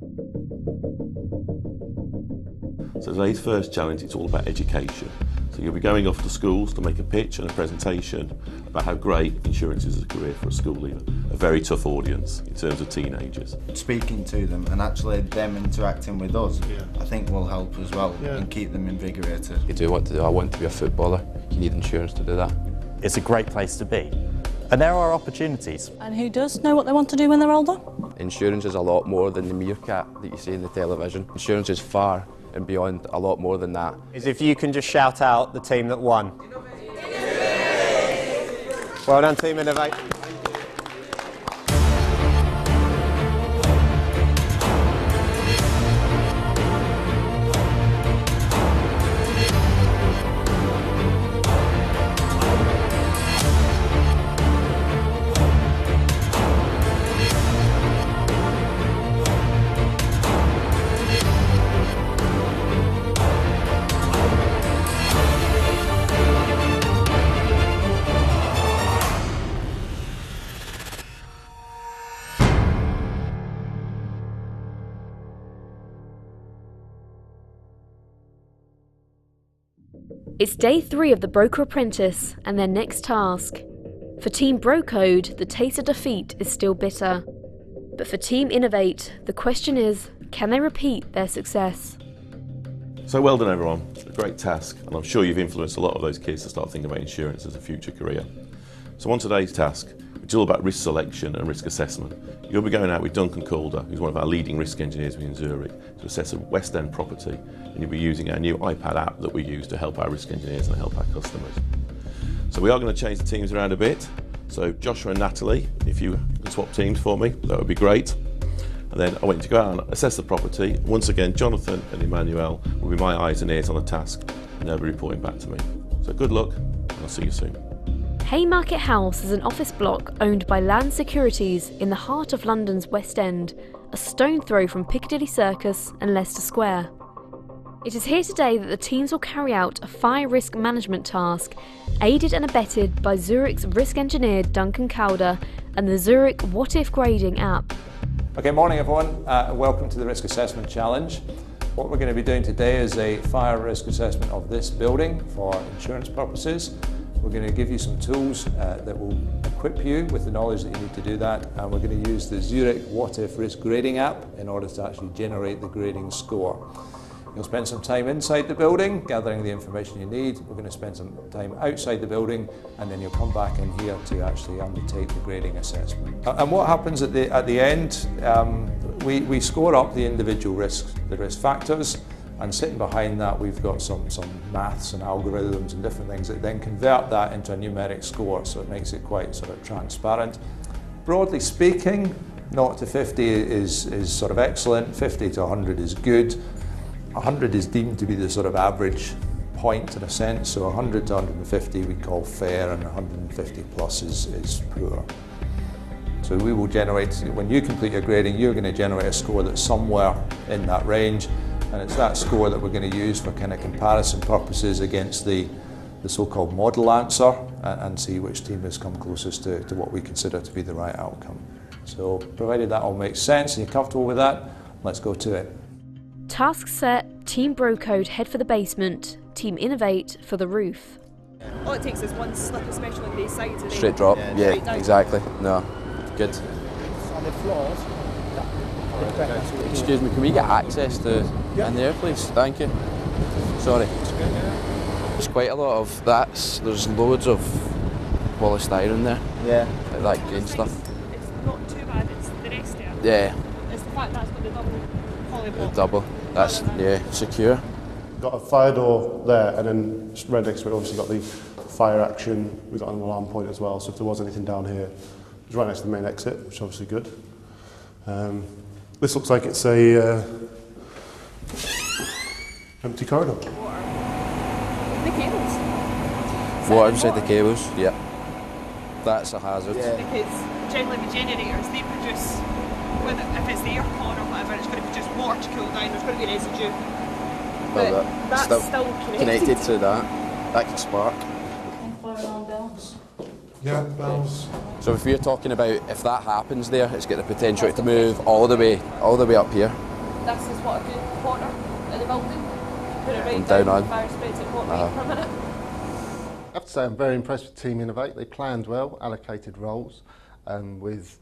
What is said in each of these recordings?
So today's first challenge, it's all about education. So you'll be going off to schools to make a pitch and a presentation about how great insurance is as a career for a school leaver. A very tough audience in terms of teenagers. Speaking to them and actually them interacting with us, I think will help as well and keep them invigorated. You do what to do. I want to be a footballer. You need insurance to do that. It's a great place to be. And there are opportunities. And who does know what they want to do when they're older? Insurance is a lot more than the meerkat that you see in the television. Insurance is far and beyond a lot more than that. Is if you can just shout out the team that won. Well done, Team Innovate. It's day 3 of the Broker Apprentice and their next task. For Team Brocode, the taste of defeat is still bitter. But for Team Innovate, the question is, can they repeat their success? So well done everyone, it's a great task, and I'm sure you've influenced a lot of those kids to start thinking about insurance as a future career. So on today's task, which is all about risk selection and risk assessment, you'll be going out with Duncan Calder, who's one of our leading risk engineers within Zurich, to assess a West End property, and you'll be using our new iPad app that we use to help our risk engineers and help our customers. So we are going to change the teams around a bit. So Joshua and Natalie, if you can swap teams for me, that would be great. And then I want you to go out and assess the property. Once again, Jonathan and Emmanuel will be my eyes and ears on the task, and they'll be reporting back to me. So good luck, and I'll see you soon. Haymarket House is an office block owned by Land Securities in the heart of London's West End, a stone throw from Piccadilly Circus and Leicester Square. It is here today that the teams will carry out a fire risk management task, aided and abetted by Zurich's risk engineer Duncan Calder and the Zurich What If grading app. Okay, morning everyone. Welcome to the Risk Assessment Challenge. What we're going to be doing today is a fire risk assessment of this building for insurance purposes. We're going to give you some tools that will equip you with the knowledge that you need to do that, and we're going to use the Zurich What If risk grading app in order to actually generate the grading score. You'll spend some time inside the building gathering the information you need. We're going to spend some time outside the building, and then you'll come back in here to actually undertake the grading assessment. And what happens at the end, we score up the individual risks, the risk factors, and sitting behind that we've got some maths and algorithms and different things that then convert that into a numeric score, so it makes it quite sort of transparent. Broadly speaking, 0 to 50 is sort of excellent, 50 to 100 is good. 100 is deemed to be the sort of average point in a sense, so 100 to 150 we call fair, and 150 plus is poor. So we will generate, when you complete your grading, you're going to generate a score that's somewhere in that range, and it's that score that we're going to use for kind of comparison purposes against the so-called model answer, and see which team has come closest to what we consider to be the right outcome. So provided that all makes sense and you're comfortable with that, let's go to it. Task set, Team Brocode head for the basement, Team Innovate for the roof. All it takes is one slip, especially on these sides. Straight drop, yeah, exactly. No, good. On the floors. Excuse me, can we get access to in there, please? Thank you. Sorry. There's quite a lot of that. There's loads of polystyrene there. Yeah. That green stuff. It's not too bad, it's the rest there. Yeah. It's the fact that's got the double polyblock. Double. That's, yeah, secure. Got a fire door there, and then right next to it obviously got the fire action. We've got an alarm point as well, so if there was anything down here, it's right next to the main exit, which is obviously good. This looks like it's a empty corridor. The cables. Water inside the cables, yeah. That's a hazard. Yeah. Because generally the generators, they produce, whether if it's the aircon or whatever, it's going to produce water to cool down, there's going to be residue. Well, but that's still connected to that. That can spark. Fire alarm bells. Yeah, bells. So if we're talking about if that happens there, it's got the potential to move all the way up here. this is what a good corner in the building. Put it right down down on. the fire escape exit right for a minute. I have to say I'm very impressed with Team Innovate. They planned well, allocated roles, and with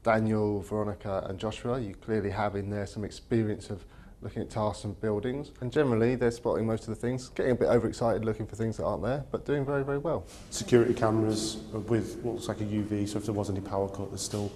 Daniel, Veronica and Joshua, you clearly have in there some experience of looking at tasks and buildings, and generally they're spotting most of the things, getting a bit overexcited looking for things that aren't there, but doing very, very well. Security cameras with what looks like a UV, so if there was any power cut, there's still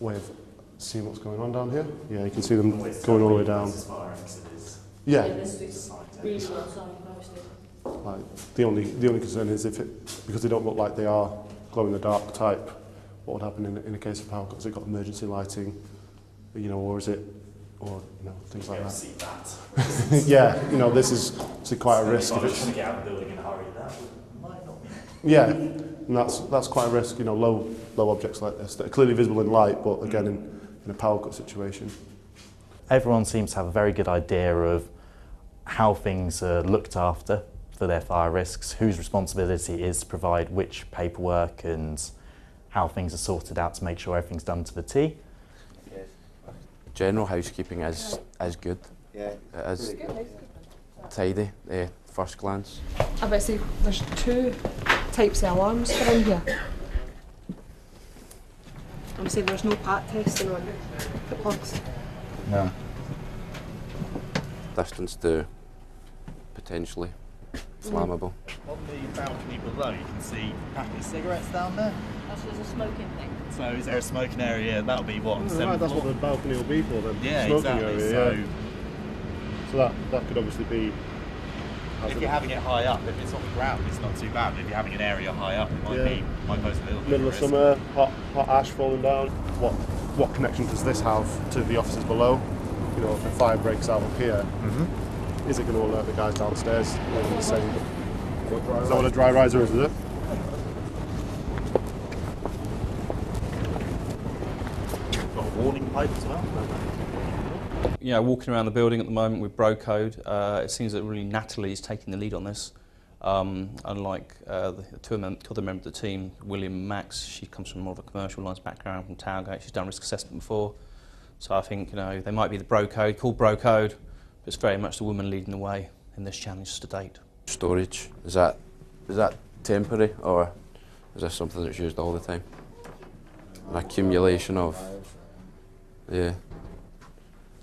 a way of seeing what's going on down here. Yeah, you can see them going all the way down. Yeah. Like, the only concern is because they don't look like they are glow-in-the-dark type, what would happen in a case of power cuts? Has it got emergency lighting, or is it, or things like that. Yeah, this is quite a risk. If it's to get out of the building in a hurry, that might not be. Yeah, and that's quite a risk. Low objects like this that are clearly visible in light, but again in a power cut situation. Everyone seems to have a very good idea of how things are looked after for their fire risks, whose responsibility it is to provide which paperwork, and how things are sorted out to make sure everything's done to the T. General housekeeping is good. Yeah, it is tidy, first glance. I bet say there's 2 types of alarms for in here. I'm saying there's no pat testing on the plugs. No. Distance to potentially flammable. On the balcony below, you can see a packet of cigarettes down there. There's a smoking thing. So is there a smoking area? That'll be what? Right, that's what the balcony will be for then. Yeah, smoking exactly. Area, So that could obviously be. If you're having it high up, if it's on the ground, it's not too bad. But if you're having an area high up, it might pose a little bit Middle of summer, hot ash falling down. What connection does this have to the offices below? If a fire breaks out up here, is it going to alert the guys downstairs? In the same. Is that what a dry riser is it? Got a warning pipe as well. Walking around the building at the moment with Bro Code, it seems that really Natalie is taking the lead on this. Unlike the two other members of the team, William and Max, she comes from more of a commercial lines background from Towergate. She's done risk assessment before. So I think they might be the Bro Code, called Bro Code, but it's very much the woman leading the way in this challenge to date. Storage, is that temporary, or is this something that's used all the time? An accumulation of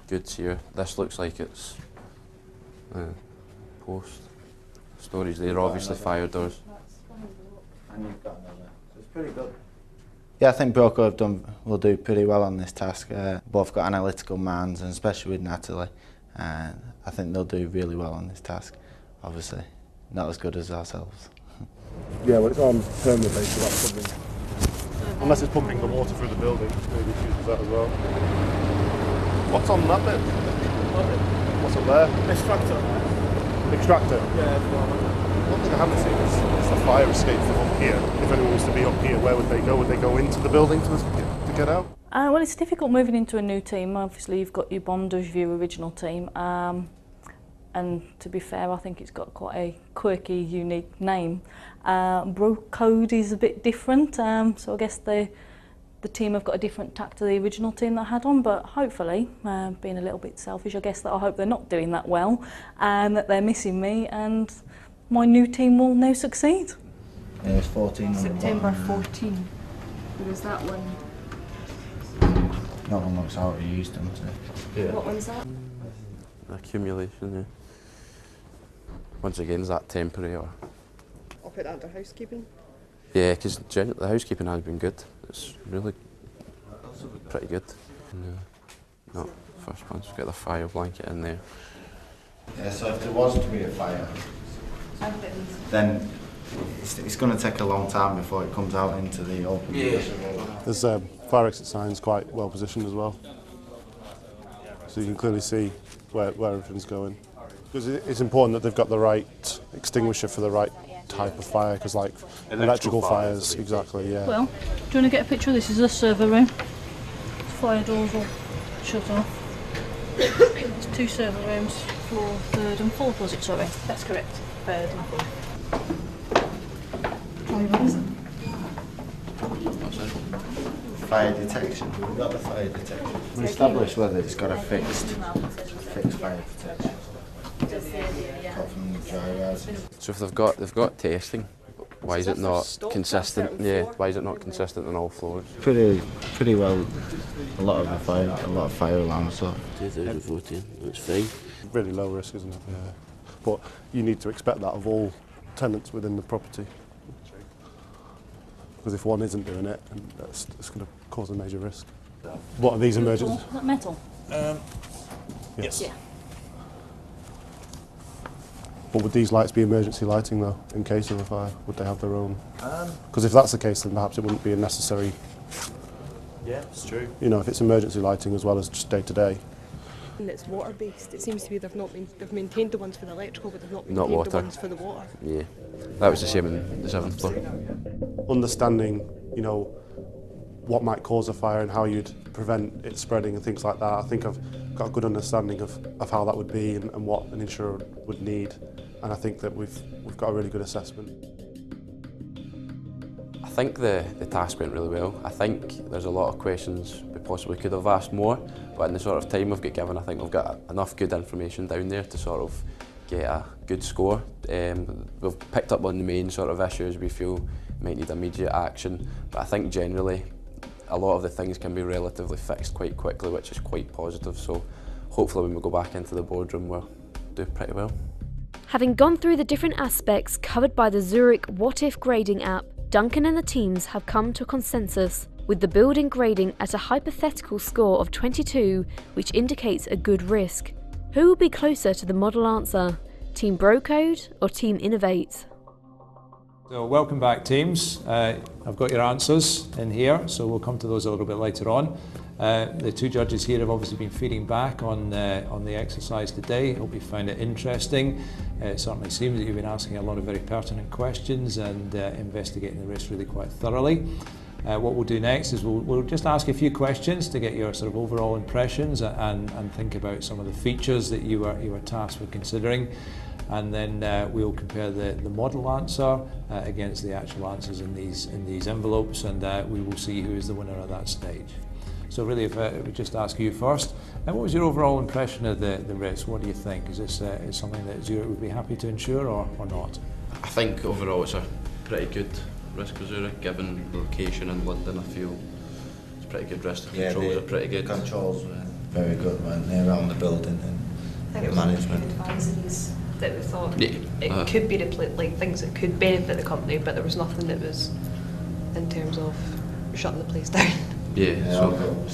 goods here. This looks like it's post storage. They're obviously fire doors. And you've got another. So it's pretty good. Yeah, I think Broco will do pretty well on this task. Both got analytical minds, and especially with Natalie, I think they'll do really well on this task. Obviously, not as good as ourselves. Yeah, well, it's on permanent base, so that's something. Unless it's pumping the water through the building, maybe it uses that as well. What's on that bit? What's up there? Extractor. Extractor? Yeah, one thing I haven't seen is the fire escape from up here. If anyone was to be up here, where would they go? Would they go into the building to get out? Well, it's difficult moving into a new team. Obviously, you've got your Bondage View original team. And to be fair, I think it's got quite a quirky, unique name. Bro Code is a bit different, so I guess the team have got a different tack to the original team that I had on, but hopefully, being a little bit selfish, I guess that I hope they're not doing that well, and that they're missing me, and my new team will now succeed. It's 14 on September 14. Who was that one? No one looks out, you used them to. Yeah. What one's that? Accumulation, yeah. Once again, is that temporary or? I'll put that under housekeeping. Yeah, because the housekeeping has been good. It's really pretty good. No, first one's got the fire blanket in there. Yeah, so if there was to be a fire, then it's going to take a long time before it comes out into the open. Yeah. There's fire exit signs quite well positioned as well, so you can clearly see where everything's going. Because it's important that they've got the right extinguisher for the right type of fire, because like electrical fires, exactly, yeah. Well, do you want to get a picture of this? This is a server room. Fire doors all shut off. It's 2 server rooms, floor 3rd and 4th, was it, sorry? That's correct. 3rd and 4th. What's Fire detection. We've got the fire detection. We established whether it's got a fixed fire detection. Apart from the dry rise. So if they've got testing, why is it not consistent? Yeah, why is it not consistent on all floors? Pretty well. A lot of fire alarms. So 2014, that's fine. Really low risk, isn't it? Yeah. But you need to expect that of all tenants within the property. Because if one isn't doing it, it's going to cause a major risk. What are these emergencies? Is that metal? Yes. Yeah. But would these lights be emergency lighting though, in case of a fire? Would they have their own? Because if that's the case, then perhaps it wouldn't be a necessary. Yeah, it's true. You know, if it's emergency lighting as well as just day to day. And it's water based. It seems to be they've maintained the ones for the electrical, but they've not Not maintained water. the ones for the water. Yeah, that was the same in the 7th floor. Understanding, you know, what might cause a fire and how you'd prevent it spreading and things like that. I think I've got a good understanding of how that would be and what an insurer would need. And I think that we've got a really good assessment. I think the task went really well. I think there's a lot of questions we possibly could have asked more, but in the sort of time we've got given, I think we've got enough good information down there to sort of get a good score. We've picked up on the main sort of issues we feel might need immediate action, but I think generally a lot of the things can be relatively fixed quite quickly, which is quite positive. So hopefully when we go back into the boardroom we'll do pretty well. Having gone through the different aspects covered by the Zurich What If grading app, Duncan and the teams have come to a consensus, with the building grading at a hypothetical score of 22, which indicates a good risk. Who will be closer to the model answer? Team Brocode or Team Innovate? So welcome back, teams. I've got your answers in here, so we'll come to those a little bit later on. The two judges here have obviously been feeding back on the exercise today. Hope you found it interesting. It certainly seems that you've been asking a lot of very pertinent questions and investigating the risk really quite thoroughly. What we'll do next is we'll just ask a few questions to get your sort of overall impressions and think about some of the features that you were tasked with considering. And then we'll compare the model answer against the actual answers in these envelopes, and we will see who is the winner at that stage. So really, if we just ask you first, what was your overall impression of the risk? What do you think? Is this something that Zurich would be happy to insure or not? I think overall it's a pretty good risk for Zurich, given the location in London. I feel it's pretty good risk. The controls are pretty good. Controls were very good, weren't they, around the building and management. Advisories that we thought it could be like things that could benefit the company, but there was nothing that was in terms of shutting the place down. So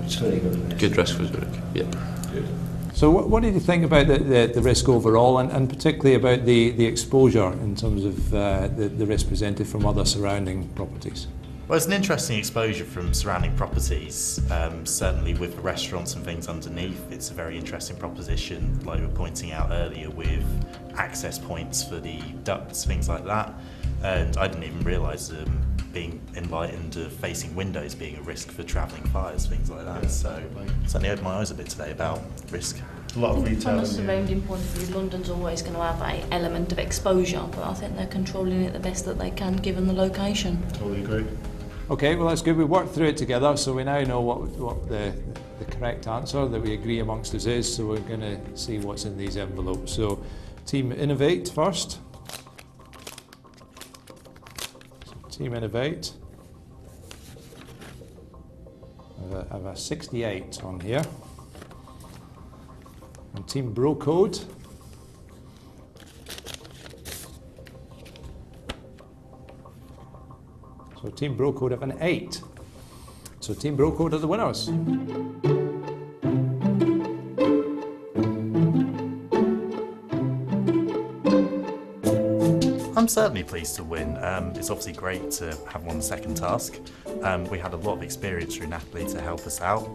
it's pretty good. Good risk for Zurich. Yeah. Good. So what did you think about the risk overall, and particularly about the exposure in terms of the risk presented from other surrounding properties? Well, it's an interesting exposure from surrounding properties. Certainly with the restaurants and things underneath, it's a very interesting proposition, like we were pointing out earlier, with access points for the ducts, things like that. And I didn't even realise being enlightened of facing windows being a risk for travelling fires, things like that. So certainly opened my eyes a bit today about risk. A lot of retail. From a surrounding point of view, London's always going to have an element of exposure, but I think they're controlling it the best that they can given the location. Totally agree. Okay, well that's good. We worked through it together, so we now know what the correct answer that we agree amongst us is. So we're going to see what's in these envelopes. So, Team Innovate first. Team Innovate. I have a 68 on here. And Team Brocode. So Team Brocode have an 8. So Team Brocode are the winners. I'm certainly pleased to win. It's obviously great to have won the second task. We had a lot of experience through Natalie to help us out,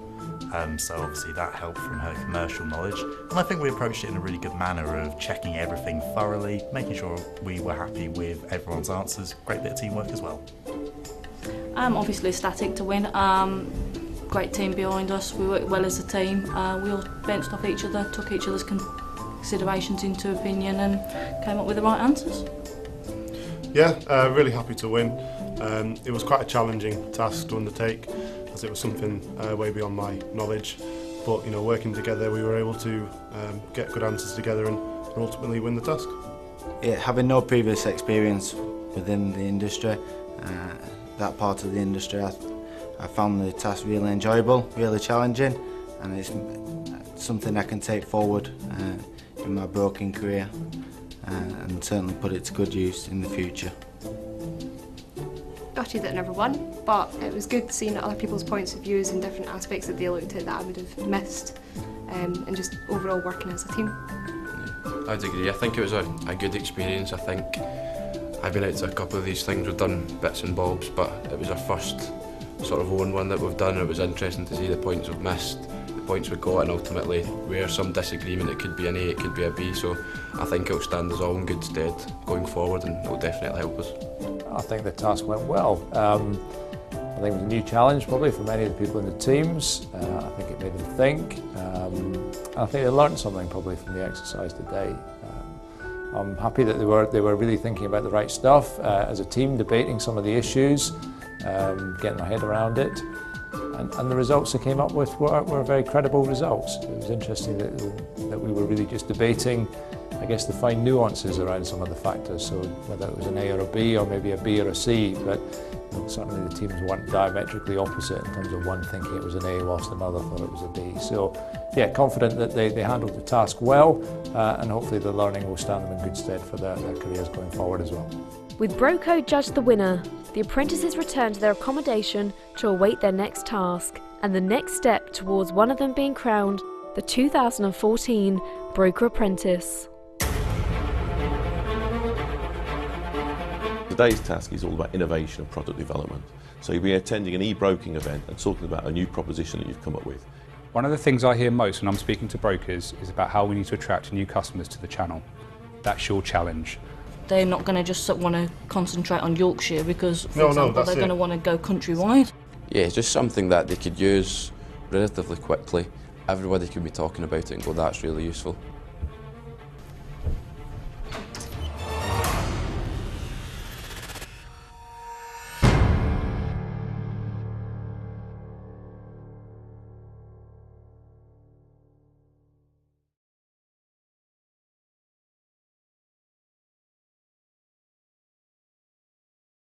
so obviously that helped from her commercial knowledge. And I think we approached it in a really good manner of checking everything thoroughly, making sure we were happy with everyone's answers. Great bit of teamwork as well. Obviously ecstatic to win. Great team behind us. We worked well as a team. We all bounced off each other, took each other's considerations into opinion and came up with the right answers. Yeah, really happy to win. It was quite a challenging task to undertake, as it was something way beyond my knowledge. But working together, we were able to get good answers together and ultimately win the task. Yeah, having no previous experience within the industry, that part of the industry, I found the task really enjoyable, really challenging, and it's something I can take forward in my broking career and certainly put it to good use in the future. Gutted that I never won, but it was good seeing other people's points of views and different aspects that they looked at that I would have missed, and just overall working as a team. I'd agree. I think it was a good experience. I think I've been out to a couple of these things, we've done bits and bobs, but it was our first sort of own one that we've done. It was interesting to see the points we've missed, the points we got, and ultimately where some disagreement, it could be an A, it could be a B, so I think it'll stand us all in good stead going forward, and it'll definitely help us. I think the task went well. I think it was a new challenge probably for many of the people in the teams. I think it made them think. I think they learned something probably from the exercise today. I'm happy that they were really thinking about the right stuff as a team, debating some of the issues, getting their head around it. And the results they came up with were very credible results. It was interesting that we were really just debating, I guess, the fine nuances around some of the factors. So whether it was an A or a B, or maybe a B or a C, but certainly the teams weren't diametrically opposite in terms of one thinking it was an A whilst another thought it was a B. So yeah, confident that they handled the task well, and hopefully the learning will stand them in good stead for their careers going forward as well. With Broco judged the winner, the apprentices returned to their accommodation to await their next task and the next step towards one of them being crowned the 2014 Broker Apprentice. Today's task is all about innovation and product development. So you'll be attending an e-broking event and talking about a new proposition that you've come up with. One of the things I hear most when I'm speaking to brokers is about how we need to attract new customers to the channel. That's your challenge. They're not going to just want to concentrate on Yorkshire because, for example, they're going to want to go countrywide. Yeah, it's just something that they could use relatively quickly. Everybody could be talking about it and go, that's really useful.